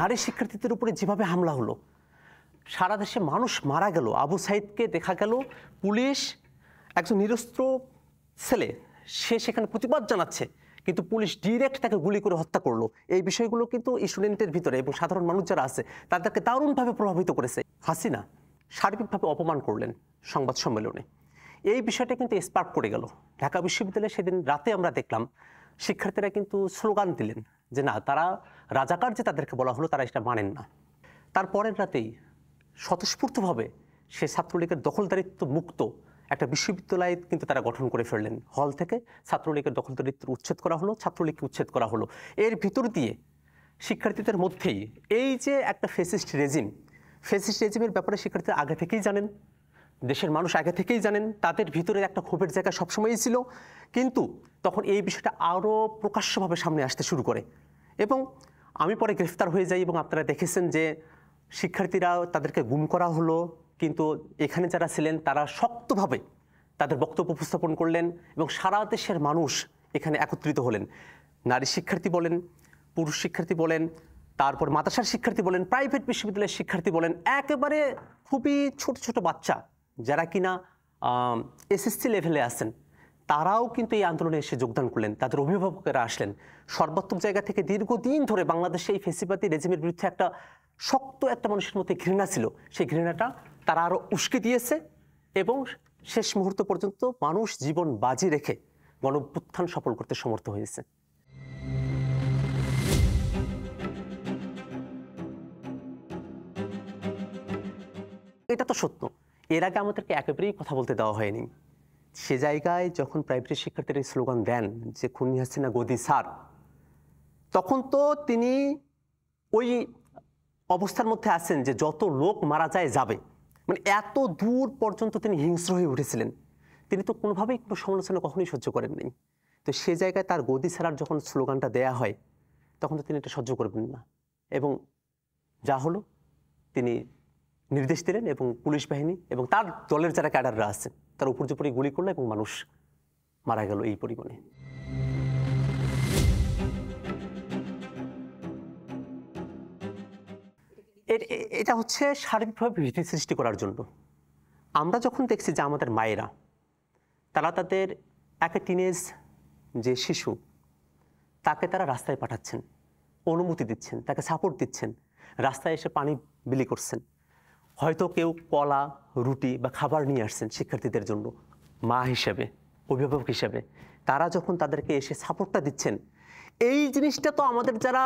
নারী শিক্ষার্থীদের উপরে যেভাবে হামলা হলো, সারা দেশে মানুষ মারা গেল। আবু সাইদকে দেখা গেল পুলিশ, একজন নিরস্ত্র ছেলে, সে সেখানে প্রতিবাদ জানাচ্ছে, কিন্তু পুলিশ ডিরেক্ট তাকে গুলি করে হত্যা করলো। এই বিষয়গুলো কিন্তু স্টুডেন্টের ভিতরে এবং সাধারণ মানুষ যারা আছে তাদেরকে দারুণভাবে প্রভাবিত করেছে। হাসিনা সার্বিকভাবে অপমান করলেন সংবাদ সম্মেলনে। এই বিষয়টা কিন্তু স্পার্ক করে গেল ঢাকা বিশ্ববিদ্যালয়ে। সেদিন রাতে আমরা দেখলাম শিক্ষার্থীরা কিন্তু স্লোগান দিলেন যে না, তারা রাজাকার যে তাদেরকে বলা হলো তারা এটা মানেন না। তারপরের রাতেই স্বতঃস্ফূর্তভাবে সে ছাত্রলীগের দখলদারিত্ব মুক্ত একটা বিশ্ববিদ্যালয় কিন্তু তারা গঠন করে ফেললেন। হল থেকে ছাত্রলীগের দখলদারিত্ব উচ্ছেদ করা হলো, ছাত্রলীগকে উচ্ছেদ করা হলো। এর ভিতর দিয়ে শিক্ষার্থীদের মধ্যেই এই যে একটা ফ্যাসিস্ট রেজিমের ব্যাপারে শিক্ষার্থীরা আগে থেকেই জানেন, দেশের মানুষ আগে থেকেই জানেন, তাদের ভিতরে একটা ক্ষোভের জায়গা সবসময়ই ছিল। কিন্তু তখন এই বিষয়টা আরও প্রকাশ্যভাবে সামনে আসতে শুরু করে এবং আমি পরে গ্রেফতার হয়ে যাই এবং আপনারা দেখেছেন যে শিক্ষার্থীরা তাদেরকে গুম করা হলো। কিন্তু এখানে যারা ছিলেন তারা শক্তভাবে তাদের বক্তব্য উপস্থাপন করলেন এবং সারা দেশের মানুষ এখানে একত্রিত হলেন। নারী শিক্ষার্থী বলেন, পুরুষ শিক্ষার্থী বলেন, তারপর মাদ্রাসার শিক্ষার্থী বলেন, প্রাইভেট বিশ্ববিদ্যালয়ের শিক্ষার্থী বলেন, একেবারে খুবই ছোট ছোট বাচ্চা যারা কিনা এসএসসি লেভেলে আছেন, তারাও কিন্তু এই আন্দোলনে এসে যোগদান করলেন। তাদের অভিভাবকেরা আসলেন। সর্বাত্মক জায়গা থেকে দীর্ঘদিন ধরে বাংলাদেশে এই ফ্যাসিবাদী রেজিমের বিরুদ্ধে একটা শক্ত একটা মানুষের মধ্যে ঘৃণা ছিল, সেই ঘৃণাটা তারা আরও উস্কে দিয়েছে এবং শেষ মুহূর্ত পর্যন্ত মানুষ জীবন বাজি রেখে গণঅভ্যুত্থান সফল করতে সমর্থ হয়েছে। এটা তো সত্য, এর আগে আমাদেরকে একেবারেই কথা বলতে দেওয়া হয়নি। সে জায়গায় যখন প্রাইভেট শিক্ষার্থীরা স্লোগান দেন যে খুনি হাসিনা গদি স্যার, তখন তো তিনি ওই অবস্থার মধ্যে আছেন যে যত লোক মারা যায় যাবে, মানে এত দূর পর্যন্ত তিনি হিংস্র হয়ে উঠেছিলেন। তিনি তো কোনোভাবেই কোনো সমালোচনা কখনোই সহ্য করেন নাই। তো সে জায়গায় তার গদি ছাড়ার যখন স্লোগানটা দেয়া হয় তখন তো তিনি এটা সহ্য করবেন না এবং যা হলো তিনি নির্দেশ দিলেন এবং পুলিশ বাহিনী এবং তার দলের যারা ক্যাডাররা আছে তার উপর্যুপরি গুলি করলো এবং মানুষ মারা গেল এই পরিমাণে। এটা হচ্ছে সার্বিকভাবে ভীতি সৃষ্টি করার জন্য। আমরা যখন দেখছি যে আমাদের মায়েরা তারা তাদের একটা টিনেজ যে শিশু তাকে তারা রাস্তায় পাঠাচ্ছেন, অনুমতি দিচ্ছেন, তাকে সাপোর্ট দিচ্ছেন, রাস্তায় এসে পানি বিলি করছেন, হয়তো কেউ কলা রুটি বা খাবার নিয়ে আসছেন শিক্ষার্থীদের জন্য। মা হিসেবে, অভিভাবক হিসেবে তারা যখন তাদেরকে এসে সাপোর্টটা দিচ্ছেন, এই জিনিসটা তো আমাদের যারা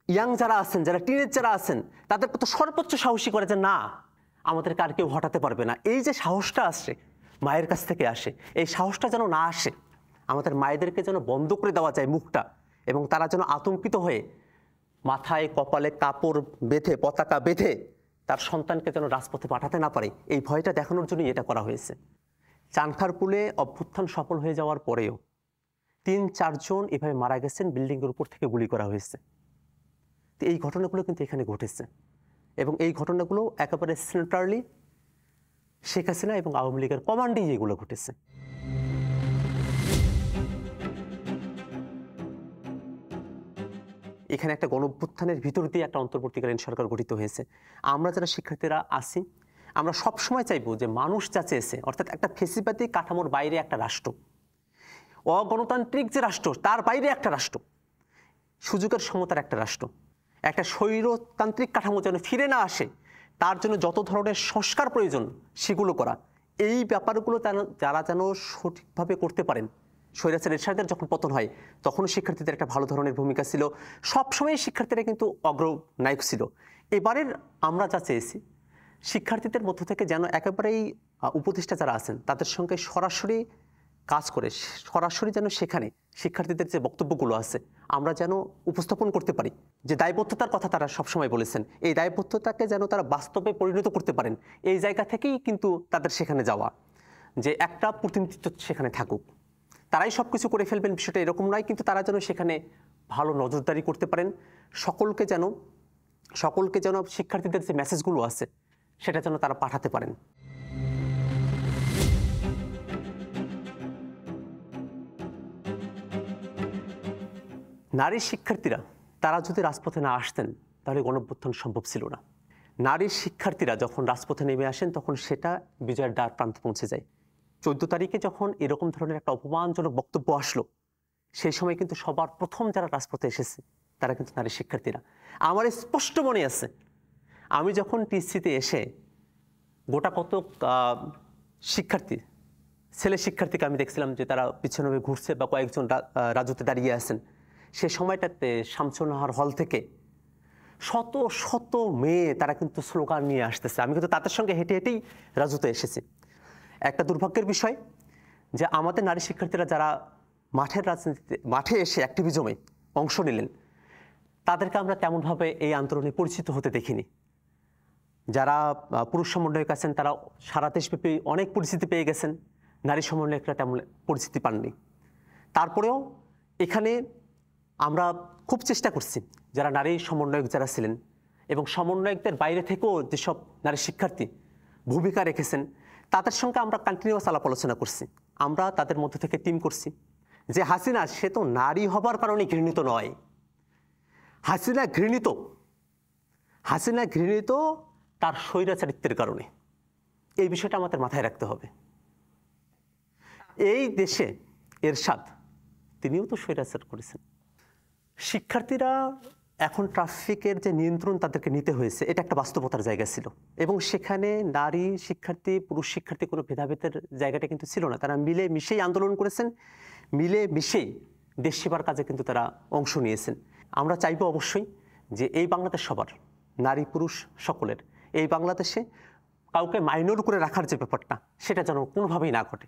ইয়াং যারা আছেন, যারা টিনেজ যারা আছেন, তাদের তো সর্বোচ্চ সাহসী করে যে না, আমাদেরকে আর কেউ হটাতে পারবে না। এই যে সাহসটা আসে মায়ের কাছ থেকে আসে, এই সাহসটা যেন না আসে, আমাদের মায়েদেরকে যেন বন্ধ করে দেওয়া যায় মুখটা এবং তারা যেন আতঙ্কিত হয়ে মাথায় কপালে কাপড় বেঁধে, পতাকা বেঁধে তার সন্তানকে যেন রাজপথে পাঠাতে না পারে, এই ভয়টা দেখানোর জন্যই এটা করা হয়েছে। চানখারপুলে অভ্যুত্থান সফল হয়ে যাওয়ার পরেও ৩-৪ জন এভাবে মারা গেছেন, বিল্ডিংয়ের উপর থেকে গুলি করা হয়েছে। তো এই ঘটনাগুলো কিন্তু এখানে ঘটেছে এবং এই ঘটনাগুলো একেবারে সেন্ট্রালি শেখ হাসিনা এবং আওয়ামী লীগের কমান্ডেই এগুলো ঘটেছে। এখানে একটা গণঅভ্যুত্থানের ভিতর দিয়ে একটা অন্তর্বর্তীকালীন সরকার গঠিত হয়েছে। আমরা যারা শিক্ষার্থীরা আছি, আমরা সবসময় চাইবো যে মানুষ যা চেয়েছে, অর্থাৎ একটা ফ্যাসিবাদী কাঠামোর বাইরে একটা রাষ্ট্র, অগণতান্ত্রিক যে রাষ্ট্র তার বাইরে একটা রাষ্ট্র, সুযোগের সমতার একটা রাষ্ট্র, একটা স্বৈরতান্ত্রিক কাঠামো যেন ফিরে না আসে, তার জন্য যত ধরনের সংস্কার প্রয়োজন সেগুলো করা, এই ব্যাপারগুলো যারা যেন সঠিকভাবে করতে পারেন। স্বৈরাচার এরশাদের যখন পতন হয় তখনও শিক্ষার্থীদের একটা ভালো ধরনের ভূমিকা ছিল, সবসময় শিক্ষার্থীরা কিন্তু অগ্রনায়ক ছিল। এবারের আমরা যা চেয়েছি শিক্ষার্থীদের মধ্য থেকে যেন একেবারেই উপদেষ্টা যারা আছেন তাদের সঙ্গে সরাসরি কাজ করে সরাসরি যেন সেখানে শিক্ষার্থীদের যে বক্তব্যগুলো আছে আমরা যেন উপস্থাপন করতে পারি, যে দায়বদ্ধতার কথা তারা সবসময় বলেছেন, এই দায়বদ্ধতাকে যেন তারা বাস্তবে পরিণত করতে পারেন, এই জায়গা থেকেই কিন্তু তাদের সেখানে যাওয়া, যে একটা প্রতিনিধিত্ব সেখানে থাকুক। তারাই সব কিছু করে ফেলবেন বিষয়টা এরকম নয়, কিন্তু তারা যেন সেখানে ভালো নজরদারি করতে পারেন, সকলকে যেন শিক্ষার্থীদের যে মেসেজগুলো আছে সেটা যেন তারা পাঠাতে পারেন। নারী শিক্ষার্থীরা তারা যদি রাজপথে না আসতেন তাহলে গণঅভ্যুত্থান সম্ভব ছিল না। নারী শিক্ষার্থীরা যখন রাজপথে নেমে আসেন তখন সেটা বিজয়ের দ্বার প্রান্তে পৌঁছে যায়। 14 তারিখে যখন এরকম ধরনের একটা অপমানজনক বক্তব্য আসলো, সেই সময় কিন্তু সবার প্রথম যারা রাজপথে এসেছে তারা কিন্তু নারী শিক্ষার্থীরা। আমার স্পষ্ট মনে আছে, আমি যখন টিসিতে এসে গোটা কত শিক্ষার্থী, ছেলে শিক্ষার্থীকে আমি দেখছিলাম যে তারা পিছনে ঘুরছে বা কয়েকজন রাজুতে দাঁড়িয়ে আছেন। সে সময়টাতে শামসুন্নাহার হল থেকে শত শত মেয়ে তারা কিন্তু স্লোগান নিয়ে আসতেছে। আমি কিন্তু তাদের সঙ্গে হেঁটে হেঁটেই রাজুতে এসেছি। একটা দুর্ভাগ্যের বিষয় যে আমাদের নারী শিক্ষার্থীরা যারা মাঠের রাজনীতিতে মাঠে এসে অ্যাক্টিভিজমে অংশ নিলেন, তাদেরকে আমরা তেমনভাবে এই আন্দোলনে পরিচিত হতে দেখিনি। যারা পুরুষ সমন্বয়ক আছেন তারা সারা দেশব্যাপী অনেক পরিচিতি পেয়ে গেছেন, নারী সমন্বয়করা তেমন পরিচিতি পাননি। তারপরেও এখানে আমরা খুব চেষ্টা করছি, যারা নারী সমন্বয়ক যারা ছিলেন এবং সমন্বয়কদের বাইরে থেকেও যেসব নারী শিক্ষার্থী ভূমিকা রেখেছেন, তাদের সঙ্গে আমরা কন্টিনিউয়াস আলাপ আলোচনা করছি। আমরা তাদের মধ্যে থেকে টিম করছি যে হাসিনা সে তো নারী হবার কারণে ঘৃণিত নয়, হাসিনা ঘৃণিত তার স্বৈরাচারিত্বের কারণে। এই বিষয়টা আমাদের মাথায় রাখতে হবে। এই দেশে এরশাদ তিনিও তো স্বৈরাচার করেছেন। শিক্ষার্থীরা এখন ট্রাফিকের যে নিয়ন্ত্রণ তাদেরকে নিতে হয়েছে, এটা একটা বাস্তবতার জায়গা ছিল এবং সেখানে নারী শিক্ষার্থী পুরুষ শিক্ষার্থী কোনো ভেদাভেদের জায়গাটা কিন্তু ছিল না। তারা মিলে মিশেই আন্দোলন করেছেন, মিলে মিশেই দেশ সেবার কাজে কিন্তু তারা অংশ নিয়েছেন। আমরা চাইবো অবশ্যই যে এই বাংলাদেশ সবার, নারী পুরুষ সকলের, এই বাংলাদেশে কাউকে মাইনর করে রাখার যে ব্যাপারটা সেটা যেন কোনোভাবেই না ঘটে।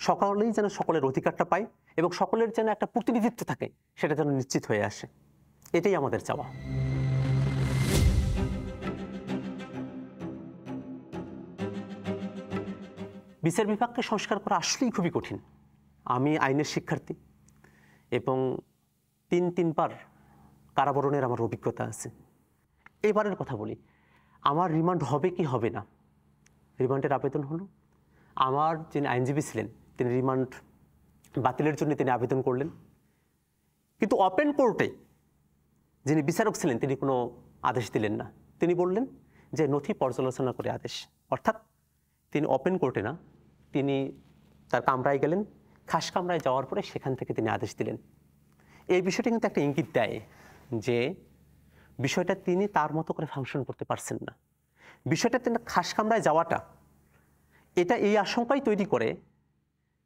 সকলেই যেন সকলের অধিকারটা পায় এবং সকলের যেন একটা প্রতিনিধিত্ব থাকে, সেটা যেন নিশ্চিত হয়ে আসে। এটাই আমাদের চাওয়া। বিচার বিভাগকে সংস্কার করা আসলেই খুবই কঠিন। আমি আইনের শিক্ষার্থী এবং তিনবার কারাবরণের আমার অভিজ্ঞতা আছে। এবারের কথা বলি, আমার রিমান্ড হবে কি হবে না, রিমান্ডের আবেদন হলো। আমার যিনি আইনজীবী ছিলেন তিনি রিমান্ড বাতিলের জন্য তিনি আবেদন করলেন, কিন্তু ওপেন কোর্টে যিনি বিচারক ছিলেন তিনি কোনো আদেশ দিলেন না। তিনি বললেন যে নথি পর্যালোচনা করে আদেশ, অর্থাৎ তিনি ওপেন কোর্টে না, তিনি তার কামরায় গেলেন, খাস কামরায় যাওয়ার পরে সেখান থেকে তিনি আদেশ দিলেন। এই বিষয়টা কিন্তু একটা ইঙ্গিত দেয় যে বিষয়টা তিনি তার মতো করে ফাংশন করতে পারছেন না। বিষয়টা তিনি খাস কামরায় যাওয়াটা এটা এই আশঙ্কাই তৈরি করে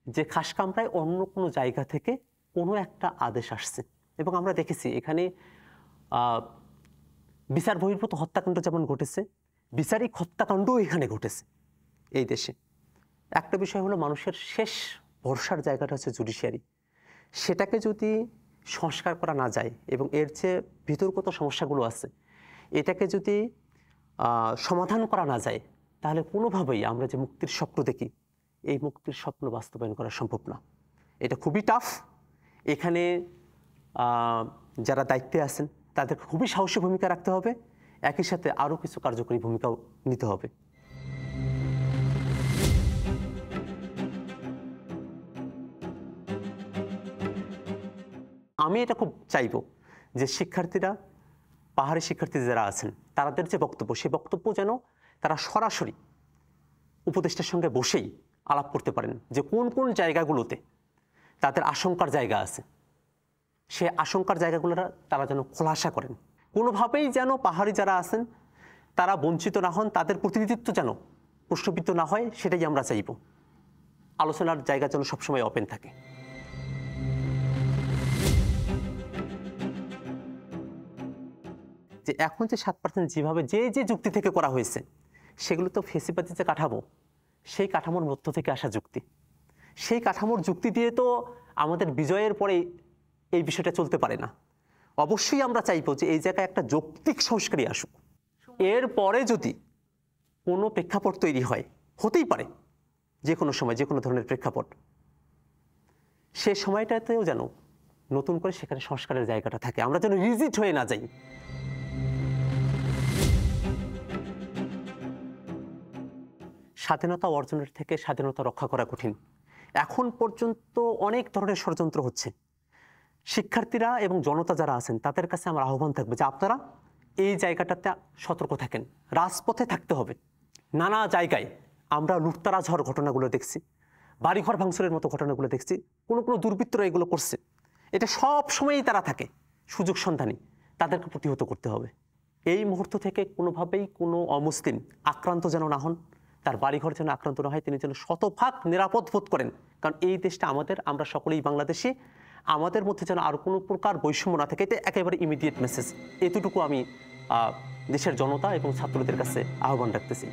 যে খাস কামরায় অন্য কোনো জায়গা থেকে কোনো একটা আদেশ আসছে। এবং আমরা দেখেছি এখানে বিচার বহির্ভূত হত্যাকাণ্ড যেমন ঘটেছে, বিচারিক হত্যাকাণ্ডও এখানে ঘটেছে এই দেশে। একটা বিষয় হলো মানুষের শেষ ভরসার জায়গাটা হচ্ছে জুডিশিয়ারি। সেটাকে যদি সংস্কার করা না যায় এবং এর যে বিতর্কিত সমস্যাগুলো আছে এটাকে যদি সমাধান করা না যায়, তাহলে কোনোভাবেই আমরা যে মুক্তির স্বপ্ন দেখি এই মুক্তির স্বপ্ন বাস্তবায়ন করা সম্ভব না। এটা খুবই টাফ। এখানে যারা দায়িত্বে আছেন তাদের খুবই সাহসী ভূমিকা রাখতে হবে, একই সাথে আরও কিছু কার্যকরী ভূমিকাও নিতে হবে। আমি এটা খুব চাইব যে শিক্ষার্থীরা, পাহাড়ি শিক্ষার্থী যারা আছেন তাদের যে বক্তব্য, সেই বক্তব্য যেন তারা সরাসরি উপদেষ্টার সঙ্গে বসেই আলাপ করতে পারেন যে কোন কোন জায়গাগুলোতে তাদের আশঙ্কার জায়গা আছে, সে আশঙ্কার জায়গাগুলো তারা যেন খোলাসা করেন। কোনোভাবেই যেন পাহাড়ি যারা আছেন তারা বঞ্চিত না হন, তাদের প্রতিনিধিত্ব যেন প্রশ্নবিদ্ধ না হয়, সেটাই আমরা চাইব। আলোচনার জায়গা যেন সবসময় ওপেন থাকে। যে এখন যে 7% যেভাবে যে যে যুক্তি থেকে করা হয়েছে সেগুলো তো ফেসিবাদী যে কাঠামো, সেই কাঠামোর মধ্য থেকে আসা যুক্তি। সেই কাঠামোর যুক্তি দিয়ে তো আমাদের বিজয়ের পরে এই বিষয়টা চলতে পারে না। অবশ্যই আমরা চাইব যে এই জায়গায় একটা যৌক্তিক সংস্কারই আসুক। এরপরে যদি কোনো প্রেক্ষাপট তৈরি হয়, হতেই পারে যে কোনো সময় যে কোনো ধরনের প্রেক্ষাপট, সে সময়টাতেও যেন নতুন করে সেখানে সংস্কারের জায়গাটা থাকে, আমরা যেন রিজিড হয়ে না যাই। স্বাধীনতা অর্জনের থেকে স্বাধীনতা রক্ষা করা কঠিন। এখন পর্যন্ত অনেক ধরনের ষড়যন্ত্র হচ্ছে। শিক্ষার্থীরা এবং জনতা যারা আছেন তাদের কাছে আমার আহ্বান থাকবে যে আপনারা এই জায়গাটাতে সতর্ক থাকেন, রাজপথে থাকতে হবে। নানা জায়গায় আমরা লুটতারাজ হওয়ার ঘটনাগুলো দেখছি, বাড়িঘর ভাঙচুরের মতো ঘটনাগুলো দেখছি, কোনো কোনো দুর্বৃত্তরা এগুলো করছে। এটা সব সময়ই তারা থাকে সুযোগ সন্ধানী, তাদেরকে প্রতিহত করতে হবে। এই মুহূর্ত থেকে কোনোভাবেই কোনো অমুসলিম আক্রান্ত যেন না হন, তার বাড়িঘর যেন আক্রান্ত না হয়, তিনি যেন শতভাগ নিরাপদ বোধ করেন। কারণ এই দেশটা আমাদের, আমরা সকলেই বাংলাদেশি, আমাদের মধ্যে যেন আর কোনো প্রকার বৈষম্য না থাকে, এটা একেবারে ইমিডিয়েট মেসেজ। এতটুকু আমি দেশের জনতা এবং ছাত্রদের কাছে আহ্বান রাখতেছি।